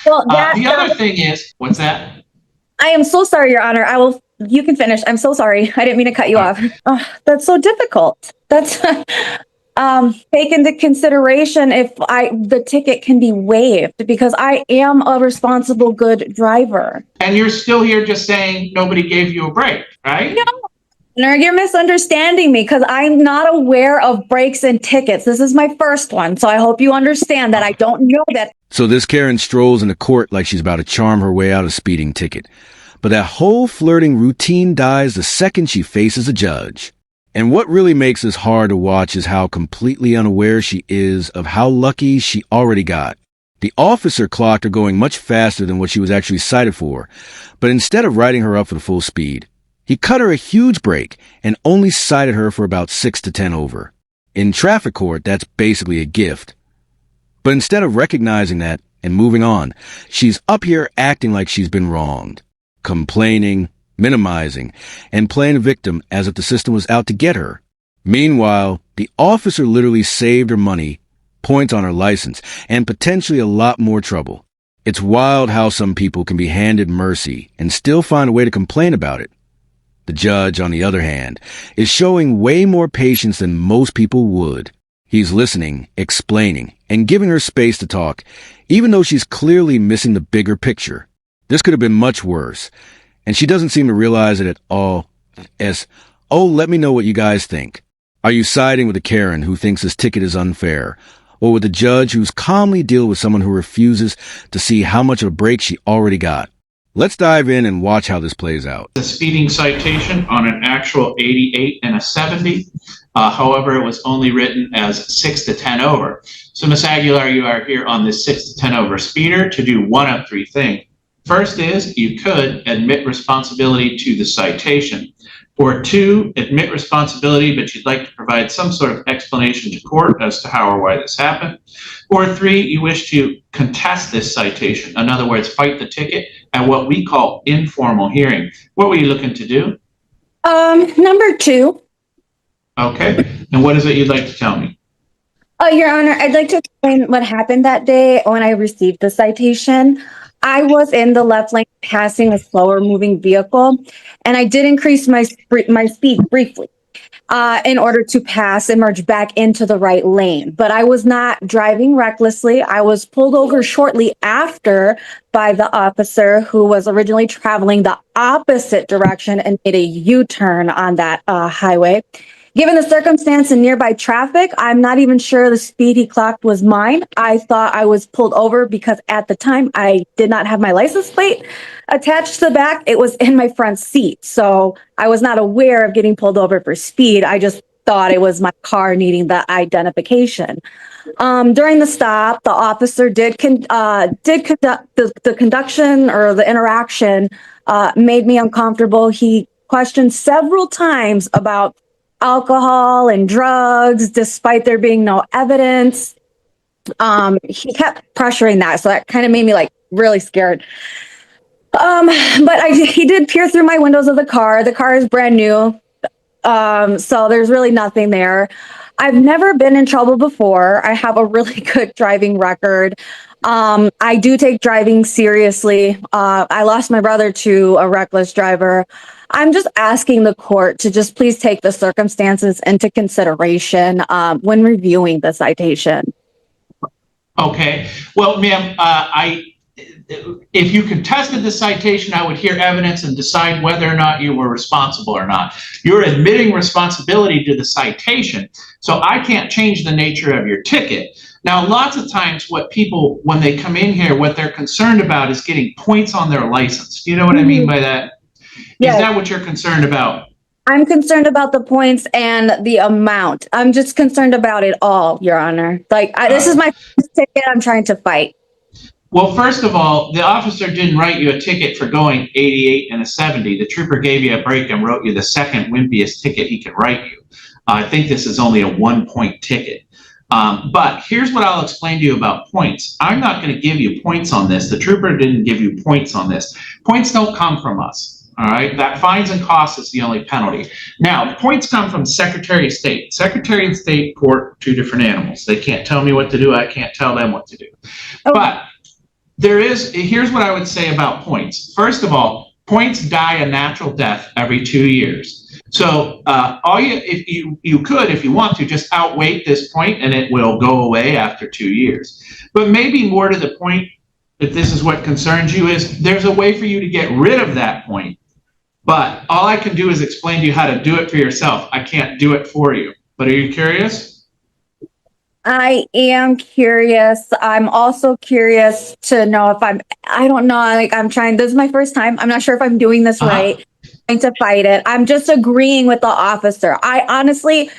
Well, The other thing is, what's that? I am so sorry, Your Honor. You can finish. I'm so sorry. I didn't mean to cut you off. Oh, that's so difficult. That's take into consideration if the ticket can be waived because I am a responsible, good driver. And you're still here just saying nobody gave you a break, right? No, you're misunderstanding me because I'm not aware of breaks and tickets. This is my first one, so I hope you understand that I don't know that. So this Karen strolls into court like she's about to charm her way out of a speeding ticket. But that whole flirting routine dies the second she faces a judge. And what really makes this hard to watch is how completely unaware she is of how lucky she already got. The officer clocked her going much faster than what she was actually cited for, but instead of writing her up for the full speed, he cut her a huge break and only cited her for about 6 to 10 over. In traffic court, that's basically a gift. But instead of recognizing that and moving on, she's up here acting like she's been wronged, complaining, minimizing, and playing victim as if the system was out to get her. Meanwhile, the officer literally saved her money, points on her license, and potentially a lot more trouble. It's wild how some people can be handed mercy and still find a way to complain about it. The judge, on the other hand, is showing way more patience than most people would. He's listening, explaining, and giving her space to talk, even though she's clearly missing the bigger picture. This could have been much worse, and she doesn't seem to realize it at all as, oh, let me know what you guys think. Are you siding with the Karen who thinks this ticket is unfair, or with the judge who's calmly dealing with someone who refuses to see how much of a break she already got? Let's dive in and watch how this plays out. The speeding citation on an actual 88 and a 70. However, it was only written as 6 to 10 over. So, Ms. Aguilar, you are here on this 6 to 10 over speeder to do one of three things. First is you could admit responsibility to the citation. Or two, admit responsibility, but you'd like to provide some sort of explanation to court as to how or why this happened. Or three, you wish to contest this citation. In other words, fight the ticket at what we call informal hearing. What were you looking to do? Number two. Okay. And what is it you'd like to tell me? Your Honor, I'd like to explain what happened that day when I received the citation. I was in the left lane passing a slower moving vehicle, and I did increase my speed briefly in order to pass and merge back into the right lane. But I was not driving recklessly. I was pulled over shortly after by the officer who was originally traveling the opposite direction and made a U-turn on that highway. Given the circumstance and nearby traffic, I'm not even sure the speed he clocked was mine. I thought I was pulled over because at the time I did not have my license plate attached to the back. It was in my front seat. So I was not aware of getting pulled over for speed. I just thought it was my car needing the identification. During the stop, the officer did conduct the conduction or the interaction made me uncomfortable. He questioned several times about alcohol and drugs, despite there being no evidence. He kept pressuring that, so that kind of made me like really scared. But he did peer through my windows of the car. The car is brand new, so there's really nothing there. I've never been in trouble before. I have a really good driving record. I do take driving seriously. I lost my brother to a reckless driver. I'm just asking the court to just please take the circumstances into consideration when reviewing the citation. Okay. Well, ma'am, if you contested the citation, I would hear evidence and decide whether or not you were responsible or not. You're admitting responsibility to the citation, so I can't change the nature of your ticket. Now, lots of times what people, when they come in here, what they're concerned about is getting points on their license. Do you know what I mean by that? Yes. Is that what you're concerned about? I'm concerned about the points and the amount. I'm just concerned about it all, Your Honor. This is my first ticket I'm trying to fight. Well, first of all, the officer didn't write you a ticket for going 88 and a 70. The trooper gave you a break and wrote you the second wimpiest ticket he could write you. I think this is only a 1-point ticket. But here's what I'll explain to you about points. I'm not going to give you points on this. The trooper didn't give you points on this. Points don't come from us. All right, that fines and costs is the only penalty. Now, points come from Secretary of State. Secretary of State, court, two different animals. They can't tell me what to do. I can't tell them what to do. Okay. But Here's what I would say about points. First of all, points die a natural death every 2 years. So if you want to, just outweight this point and it will go away after 2 years. But maybe more to the point, if this is what concerns you, is there's a way for you to get rid of that point. But all I can do is explain to you how to do it for yourself. I can't do it for you. But are you curious? I am curious. I'm also curious to know if I don't know, like this is my first time. I'm not sure if I'm doing this right. Trying to fight it. I'm just agreeing with the officer. I honestly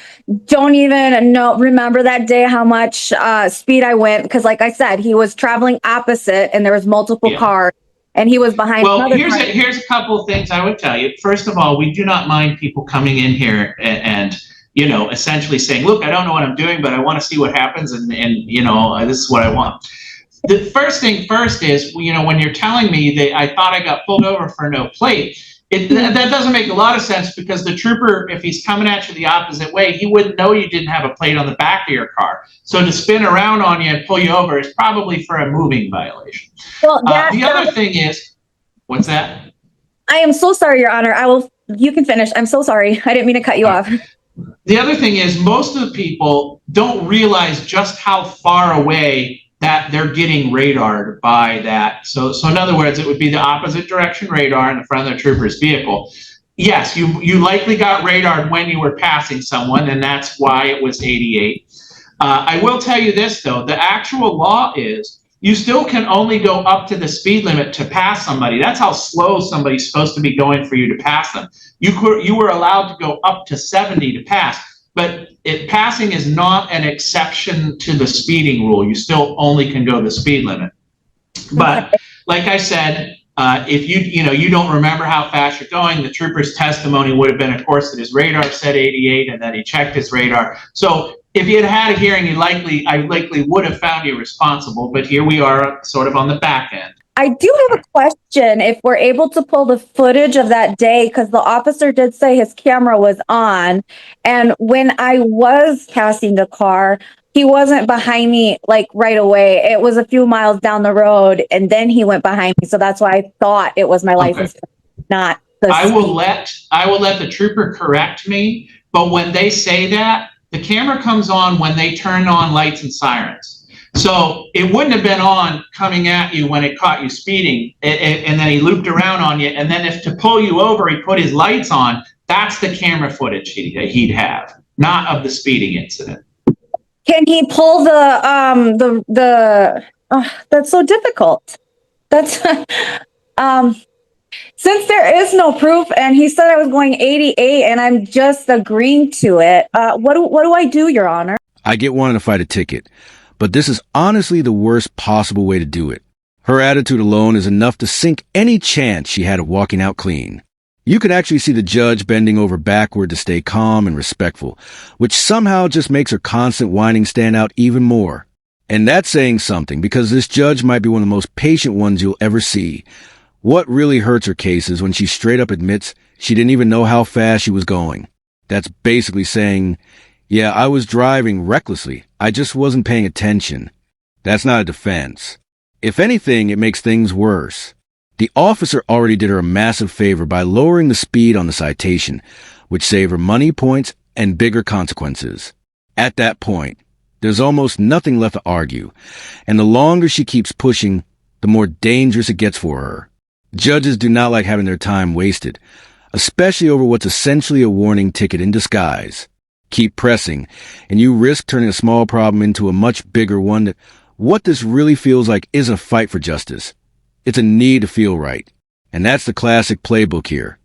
don't even remember that day how much speed I went, because like I said, he was traveling opposite and there was multiple cars and he was behind another car. Here's a couple of things I would tell you. First of all, we do not mind people coming in here and essentially saying, look, I don't know what I'm doing, but I want to see what happens. And this is what I want. The first thing first is, when you're telling me I thought I got pulled over for no plate, that doesn't make a lot of sense, because the trooper, if he's coming at you the opposite way, he wouldn't know you didn't have a plate on the back of your car. So to spin around on you and pull you over is probably for a moving violation. Well, the other thing is, what's that? I am so sorry, Your Honor. You can finish. I'm so sorry. I didn't mean to cut you off. The other thing is, most of the people don't realize just how far away that they're getting radared by that. So in other words, it would be the opposite direction radar in the front of the trooper's vehicle. Yes, you likely got radared when you were passing someone, and that's why it was 88. I will tell you this, though. The actual law is you still can only go up to the speed limit to pass somebody. That's how slow somebody's supposed to be going for you to pass them. You were allowed to go up to 70 to pass, but passing is not an exception to the speeding rule. You still only can go the speed limit. But like I said, if you don't remember how fast you're going, the trooper's testimony would have been, of course, that his radar said 88, and then he checked his radar. So if you had a hearing, I likely would have found you responsible. But here we are, sort of on the back end. I do have a question. If we're able to pull the footage of that day, because the officer did say his camera was on, and when I was passing the car, he wasn't behind me like right away. It was a few miles down the road, and then he went behind me. So that's why I thought it was my license, not the I will let the trooper correct me, but when they say that, the camera comes on when they turn on lights and sirens. So it wouldn't have been on coming at you when it caught you speeding, and then he looped around on you. And then if to pull you over, he put his lights on, that's the camera footage he'd have, not of the speeding incident. Can he pull that's so difficult. That's, since there is no proof and he said I was going 88 and I'm just agreeing to it, what do I do, Your Honor? I get wanting to fight a ticket, but this is honestly the worst possible way to do it. Her attitude alone is enough to sink any chance she had of walking out clean. You could actually see the judge bending over backward to stay calm and respectful, which somehow just makes her constant whining stand out even more. And that's saying something, because this judge might be one of the most patient ones you'll ever see. What really hurts her case is when she straight up admits she didn't even know how fast she was going. That's basically saying, yeah, I was driving recklessly. I just wasn't paying attention. That's not a defense. If anything, it makes things worse. The officer already did her a massive favor by lowering the speed on the citation, which saved her money, points, and bigger consequences. At that point, there's almost nothing left to argue, and the longer she keeps pushing, the more dangerous it gets for her. Judges do not like having their time wasted, especially over what's essentially a warning ticket in disguise. Keep pressing, and you risk turning a small problem into a much bigger one. That what this really feels like isn't a fight for justice. It's a need to feel right. And that's the classic playbook here.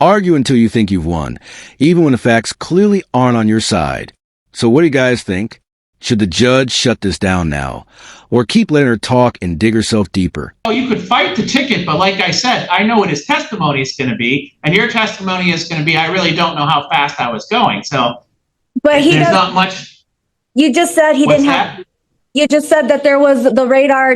Argue until you think you've won, even when the facts clearly aren't on your side. So what do you guys think? Should the judge shut this down now, or keep letting her talk and dig herself deeper? Oh, you could fight the ticket, but like I said, I know what his testimony is going to be, and your testimony is going to be, I really don't know how fast I was going. So but there's not much. You just said he didn't have. You just said that there was the radar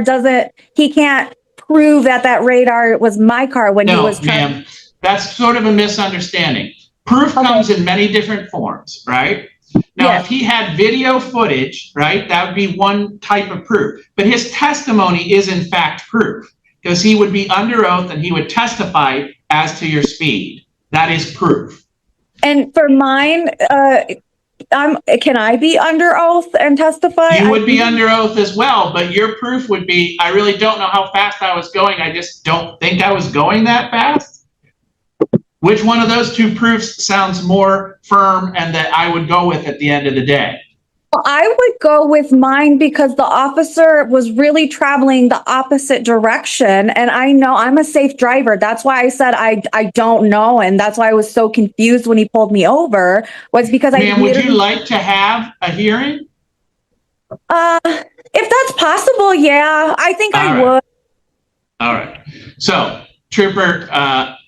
he can't prove that radar was my car when he was trying. No, ma'am, that's sort of a misunderstanding. Proof comes in many different forms, right? Now, Yes. if he had video footage, right, that would be one type of proof. But his testimony is in fact proof because he would be under oath and he would testify as to your speed. That is proof. And for mine, can I be under oath and testify? You would be under oath as well, but your proof would be, I really don't know how fast I was going. I just don't think I was going that fast. Which one of those two proofs sounds more firm and that I would go with at the end of the day? I would go with mine because the officer was really traveling the opposite direction. And I know I'm a safe driver. That's why I said I don't know. And that's why I was so confused when he pulled me over, was because Ma'am, would you like to have a hearing? If that's possible, yeah, I think I would. All right. So, Trooper,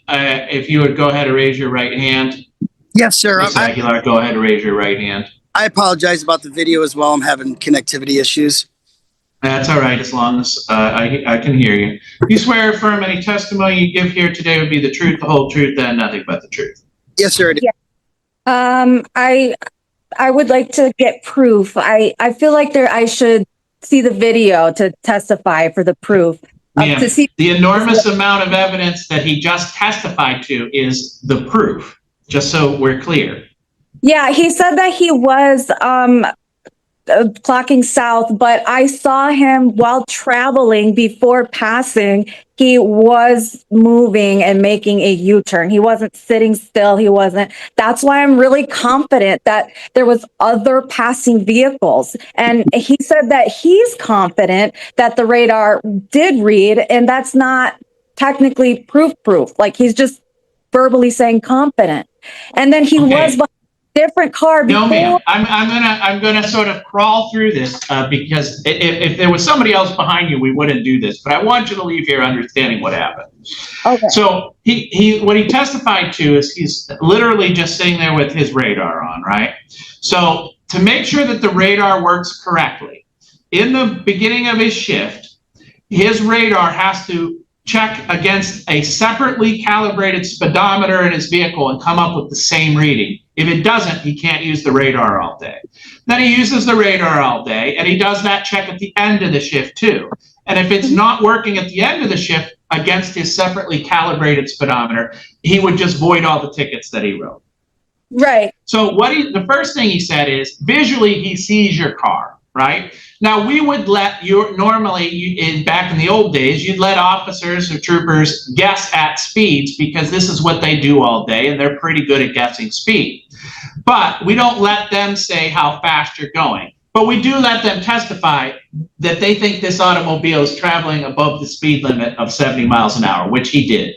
if you would go ahead and raise your right hand. Yes, sir. Ms. Aguilar, go ahead and raise your right hand. I apologize about the video as well. I'm having connectivity issues. That's all right, as long as I can hear you. You swear or affirm any testimony you give here today would be the truth, the whole truth, and nothing but the truth? Yes, sir. Yeah. I would like to get proof. I feel like I should see the video to testify for the proof. To see the enormous amount of evidence that he just testified to is the proof, just so we're clear. Yeah, he said that he was clocking south, but I saw him while traveling before passing. He was moving and making a U-turn. He wasn't sitting still. That's why I'm really confident that there was other passing vehicles. And he said that he's confident that the radar did read, and that's not technically proof. Like, he's just verbally saying confident. And then he was behind a different car before. No, ma'am. I'm gonna sort of crawl through this because if there was somebody else behind you, we wouldn't do this. But I want you to leave here understanding what happened. Okay. So what he testified to is he's literally just sitting there with his radar on, right? So to make sure that the radar works correctly, in the beginning of his shift, his radar has to check against a separately calibrated speedometer in his vehicle and come up with the same reading. If it doesn't, he can't use the radar all day. Then he uses the radar all day, and he does that check at the end of the shift too. And if it's not working at the end of the shift against his separately calibrated speedometer, he would just void all the tickets that he wrote. Right. So the first thing he said is visually he sees your car, right? Now we would back in the old days, you'd let officers or troopers guess at speeds because this is what they do all day and they're pretty good at guessing speed. But we don't let them say how fast you're going. But we do let them testify that they think this automobile is traveling above the speed limit of 70 miles an hour, which he did.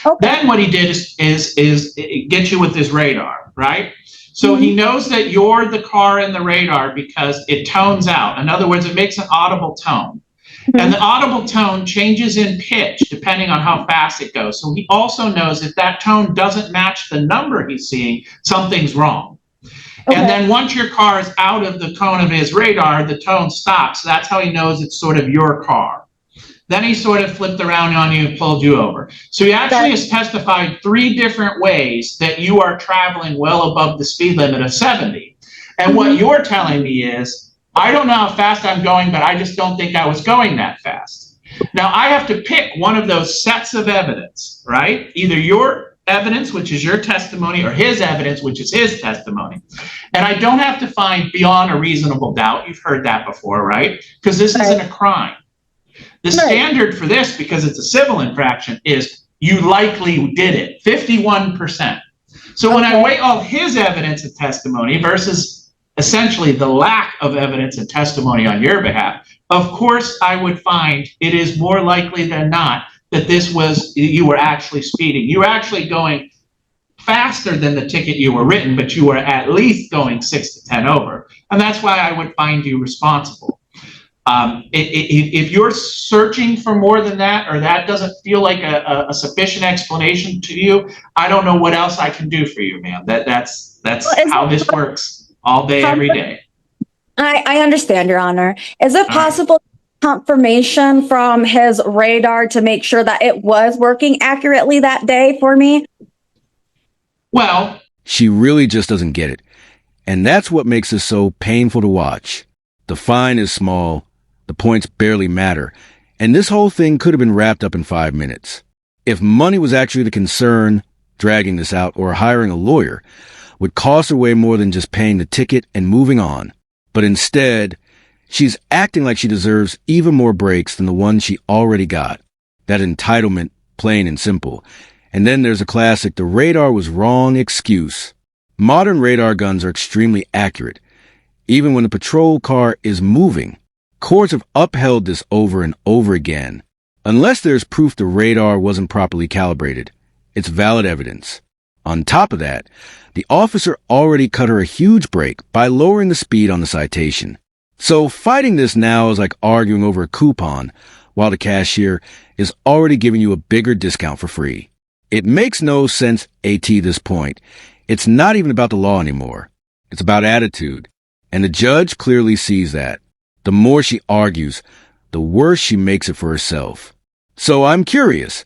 Okay. Then what he did is get you with his radar, right? So he knows that you're the car in the radar because it tones out. In other words, it makes an audible tone. And the audible tone changes in pitch depending on how fast it goes. So he also knows if that tone doesn't match the number he's seeing, something's wrong. Okay. And then once your car is out of the cone of his radar, the tone stops. That's how he knows it's sort of your car. Then he sort of flipped around on you and pulled you over. So he actually has testified 3 different ways that you are traveling well above the speed limit of 70. And what you're telling me is, I don't know how fast I'm going, but I just don't think I was going that fast. Now I have to pick one of those sets of evidence, right? Either your evidence, which is your testimony, or his evidence, which is his testimony. And I don't have to find beyond a reasonable doubt. You've heard that before, right? Because this isn't a crime. The standard for this, because it's a civil infraction, is you likely did it, 51%. So when I weigh all his evidence and testimony versus essentially the lack of evidence and testimony on your behalf, of course I would find it is more likely than not that you were actually speeding. You were actually going faster than the ticket you were written, but you were at least going 6 to 10 over. And that's why I would find you responsible. If you're searching for more than that, or that doesn't feel like a sufficient explanation to you, I don't know what else I can do for you, ma'am. That's how this works all day, every day. I understand, Your Honor. Is it possible confirmation from his radar to make sure that it was working accurately that day for me? Well, she really just doesn't get it. And that's what makes this so painful to watch. The fine is small, the points barely matter, and this whole thing could have been wrapped up in 5 minutes. If money was actually the concern, dragging this out or hiring a lawyer would cost her way more than just paying the ticket and moving on. But instead, she's acting like she deserves even more breaks than the one she already got. That entitlement, plain and simple. And then there's a classic, the radar was wrong excuse. Modern radar guns are extremely accurate, even when the patrol car is moving. Courts have upheld this over and over again. Unless there's proof the radar wasn't properly calibrated, it's valid evidence. On top of that, the officer already cut her a huge break by lowering the speed on the citation. So fighting this now is like arguing over a coupon, while the cashier is already giving you a bigger discount for free. It makes no sense at this point. It's not even about the law anymore. It's about attitude. And the judge clearly sees that. The more she argues, the worse she makes it for herself. So I'm curious,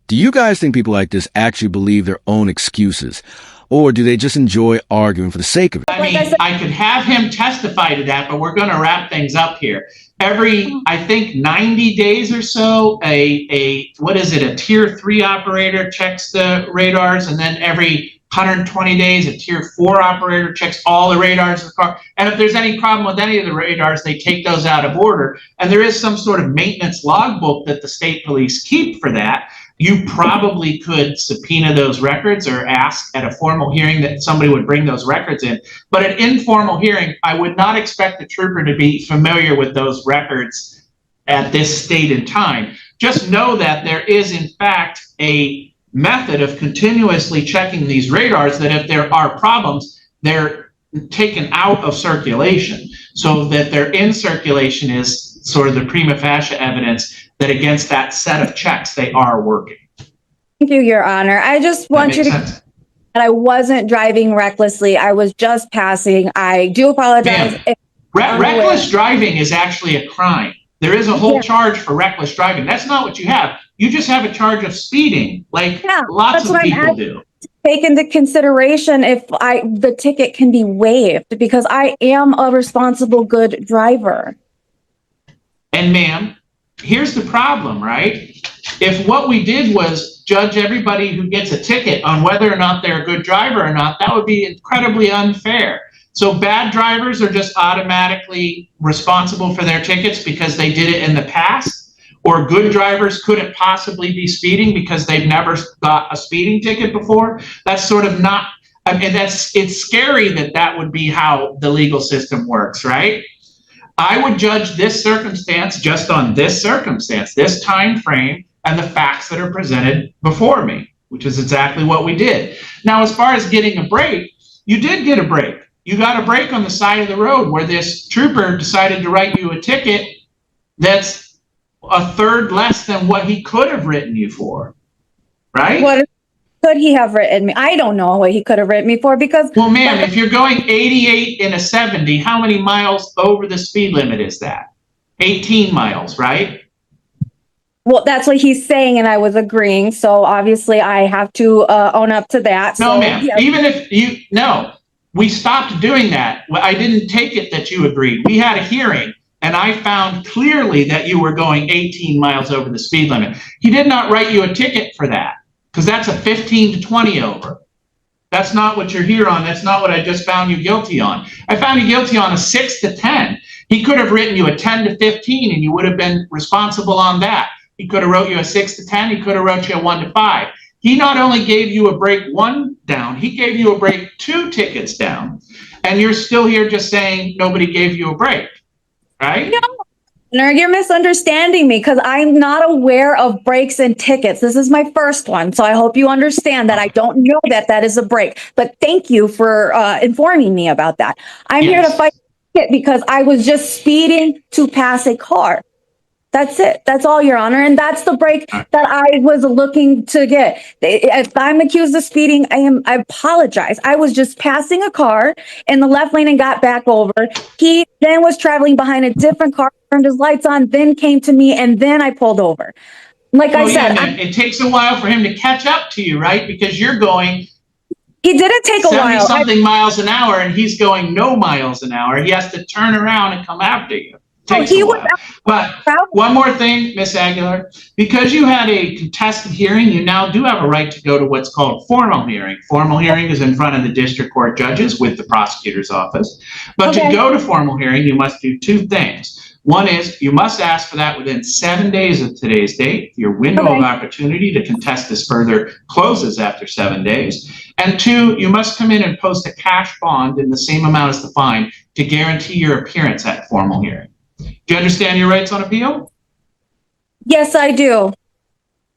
do you guys think people like this actually believe their own excuses? Or do they just enjoy arguing for the sake of it? I mean, I could have him testify to that, but we're going to wrap things up here. Every, I think, 90 days or so, a tier 3 operator checks the radars, and then every 120 days, a tier 4 operator checks all the radars of the car. And if there's any problem with any of the radars, they take those out of order. And there is some sort of maintenance logbook that the state police keep for that. You probably could subpoena those records or ask at a formal hearing that somebody would bring those records in. But at informal hearing, I would not expect the trooper to be familiar with those records at this state and time. Just know that there is, in fact, a method of continuously checking these radars that if there are problems, they're taken out of circulation so that they're in circulation is sort of the prima facie evidence that against that set of checks, they are working. Thank you, Your Honor. I just want you to sense? that I wasn't driving recklessly. I was just passing. I do apologize. Ma'am, reckless driving is actually a crime. There is a whole charge for reckless driving. That's not what you have. You just have a charge of speeding, like lots of people do. Take into consideration if the ticket can be waived because I am a responsible, good driver. And ma'am, here's the problem, right? If what we did was judge everybody who gets a ticket on whether or not they're a good driver or not, that would be incredibly unfair. So bad drivers are just automatically responsible for their tickets because they did it in the past, or good drivers couldn't possibly be speeding because they've never got a speeding ticket before. That's sort of not, I mean, it's scary that that would be how the legal system works, right? I would judge this circumstance just on this circumstance, this time frame, and the facts that are presented before me, which is exactly what we did. Now, as far as getting a break, you did get a break. You got a break on the side of the road where this trooper decided to write you a ticket that's a third less than what he could have written you for, right? What could he have written me? I don't know what he could have written me for because... Well, ma'am, if you're going 88 in a 70, how many miles over the speed limit is that? 18 miles, right? Well, that's what he's saying, and I was agreeing. So obviously I have to own up to that. No, so, ma'am, yeah. even if you, no, we stopped doing that. I didn't take it that you agreed. We had a hearing, and I found clearly that you were going 18 miles over the speed limit. He did not write you a ticket for that, because that's a 15 to 20 over. That's not what you're here on. That's not what I just found you guilty on. I found you guilty on a 6 to 10. He could have written you a 10 to 15, and you would have been responsible on that. He could have wrote you a 6 to 10. He could have wrote you a 1 to 5. He not only gave you a break 1 down, he gave you a break 2 tickets down. And you're still here just saying nobody gave you a break, right? No, you're misunderstanding me because I'm not aware of breaks and tickets. This is my first one. So I hope you understand that I don't know that that is a break. But thank you for informing me about that. I'm here to fight it because I was just speeding to pass a car. That's it. That's all, Your Honor. And that's the break that I was looking to get. If I'm accused of speeding, I apologize. I was just passing a car in the left lane and got back over. He then was traveling behind a different car, turned his lights on, then came to me, and then I pulled over. Like I said, it takes a while for him to catch up to you, right? Because you're going He didn't take a 70 while. something miles an hour, and he's going no miles an hour. He has to turn around and come after you. Takes he a was while. But one more thing, Miss Aguilar, because you had a contested hearing, you now do have a right to go to what's called formal hearing. Formal hearing is in front of the district court judges with the prosecutor's office. But to go to formal hearing, you must do two things. One is you must ask for that within 7 days of today's date. Your window of opportunity to contest this further closes after 7 days. And two, you must come in and post a cash bond in the same amount as the fine to guarantee your appearance at formal hearing. Do you understand your rights on appeal? Yes, I do.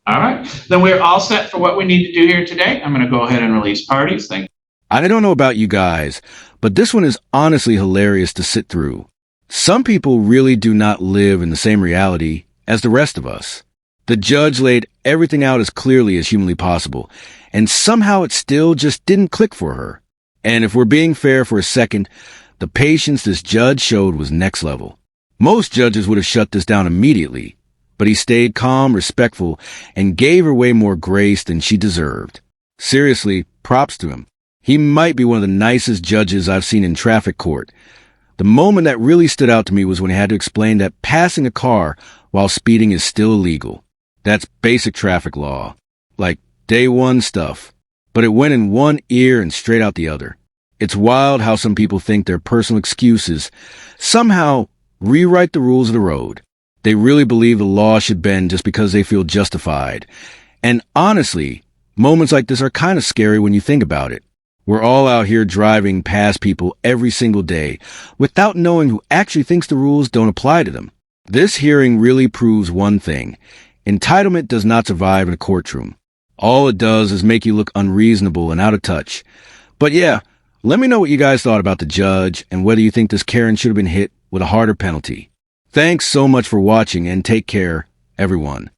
All right. Then we're all set for what we need to do here today. I'm going to go ahead and release parties. Thank you. I don't know about you guys, but this one is honestly hilarious to sit through. Some people really do not live in the same reality as the rest of us. The judge laid everything out as clearly as humanly possible, and somehow it still just didn't click for her. And if we're being fair for a second, the patience this judge showed was next level. Most judges would have shut this down immediately, but he stayed calm, respectful, and gave her way more grace than she deserved. Seriously, props to him. He might be one of the nicest judges I've seen in traffic court. The moment that really stood out to me was when he had to explain that passing a car while speeding is still illegal. That's basic traffic law. Like day one stuff. But it went in one ear and straight out the other. It's wild how some people think their personal excuses somehow rewrite the rules of the road. They really believe the law should bend just because they feel justified. And honestly, moments like this are kind of scary when you think about it. We're all out here driving past people every single day without knowing who actually thinks the rules don't apply to them. This hearing really proves one thing. Entitlement does not survive in a courtroom. All it does is make you look unreasonable and out of touch. But yeah, let me know what you guys thought about the judge and whether you think this Karen should have been hit with a harder penalty. Thanks so much for watching and take care, everyone.